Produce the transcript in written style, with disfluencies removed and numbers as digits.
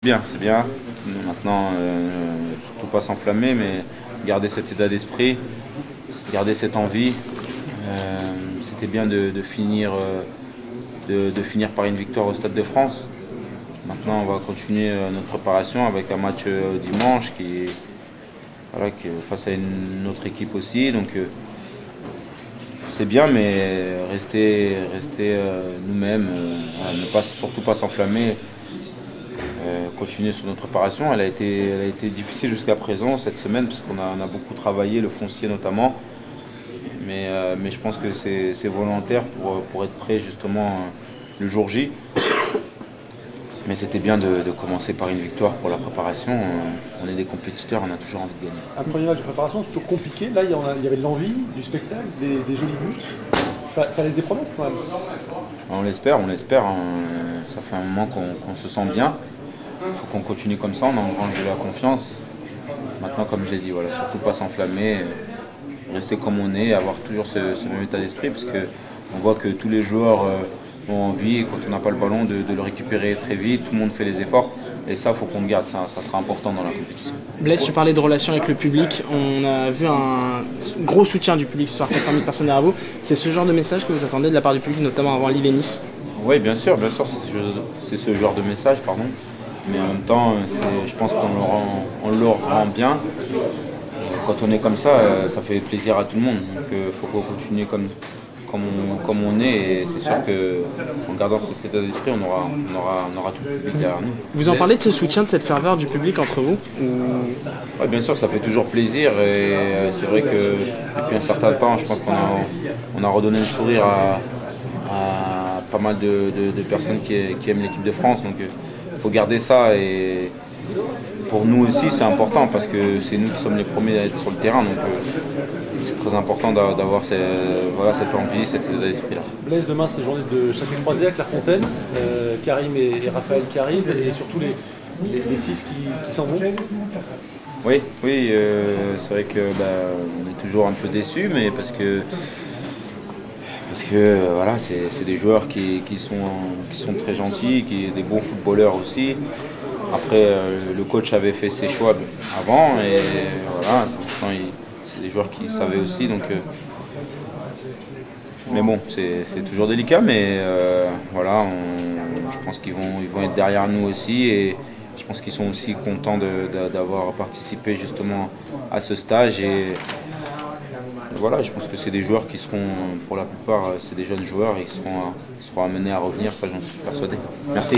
Bien, c'est bien. Maintenant, surtout pas s'enflammer, mais garder cet état d'esprit, garder cette envie. C'était bien de finir par une victoire au Stade de France. Maintenant, on va continuer notre préparation avec un match dimanche qui est face à une autre équipe aussi. Donc, c'est bien, mais rester nous-mêmes, surtout pas s'enflammer. Continuer sur notre préparation. Elle a été difficile jusqu'à présent cette semaine parce qu'on a beaucoup travaillé, le foncier notamment. Mais je pense que c'est volontaire pour être prêt justement le jour J. Mais c'était bien de commencer par une victoire pour la préparation. On est des compétiteurs, on a toujours envie de gagner. Un premier match de préparation, c'est toujours compliqué. Là, il y avait de l'envie, du spectacle, des jolis buts. Ça laisse des promesses quand même. On l'espère. Ça fait un moment qu'on se sent bien. Il faut qu'on continue comme ça, on engrange de la confiance. Maintenant, comme je l'ai dit, voilà, surtout pas s'enflammer, rester comme on est, avoir toujours ce même état d'esprit, parce qu'on voit que tous les joueurs ont envie, quand on n'a pas le ballon, de le récupérer très vite, tout le monde fait les efforts. Et ça, il faut qu'on le garde, ça sera important dans la compétition. Blaise, tu parlais de relations avec le public. On a vu un gros soutien du public ce soir, 80 000 personnes derrière vous. C'est ce genre de message que vous attendez de la part du public, notamment avant Lille et Nice? Oui, bien sûr, c'est ce genre de message, pardon. Mais en même temps, je pense qu'on le rend bien. Quand on est comme ça, ça fait plaisir à tout le monde. Donc il faut qu'on continue comme on est. Et c'est sûr qu'en gardant cet état d'esprit, on aura tout le public derrière nous. Vous en parlez de ce soutien, de cette ferveur du public entre vous? Oui, bien sûr, ça fait toujours plaisir. Et c'est vrai que depuis un certain temps, je pense qu'on a redonné le sourire à pas mal de personnes qui aiment l'équipe de France. Donc il faut garder ça, et pour nous aussi c'est important parce que c'est nous qui sommes les premiers à être sur le terrain, donc c'est très important d'avoir cette envie, cet état d'esprit là. Blaise, demain c'est journée de chasse et croisée à Clairefontaine, Karim et Raphaël qui arrivent, et surtout les 6 qui s'en vont. Oui, c'est vrai que on est toujours un peu déçus, mais parce que voilà, c'est des joueurs qui sont très gentils, des bons footballeurs aussi. Après, le coach avait fait ses choix avant, et voilà, c'est des joueurs qui savaient aussi. Donc, mais bon, c'est toujours délicat, mais voilà, je pense qu'ils vont être derrière nous aussi, et je pense qu'ils sont aussi contents d'avoir participé justement à ce stage. Et voilà, je pense que c'est des joueurs qui seront, pour la plupart, c'est des jeunes joueurs, et ils seront amenés à revenir, ça j'en suis persuadé. Merci.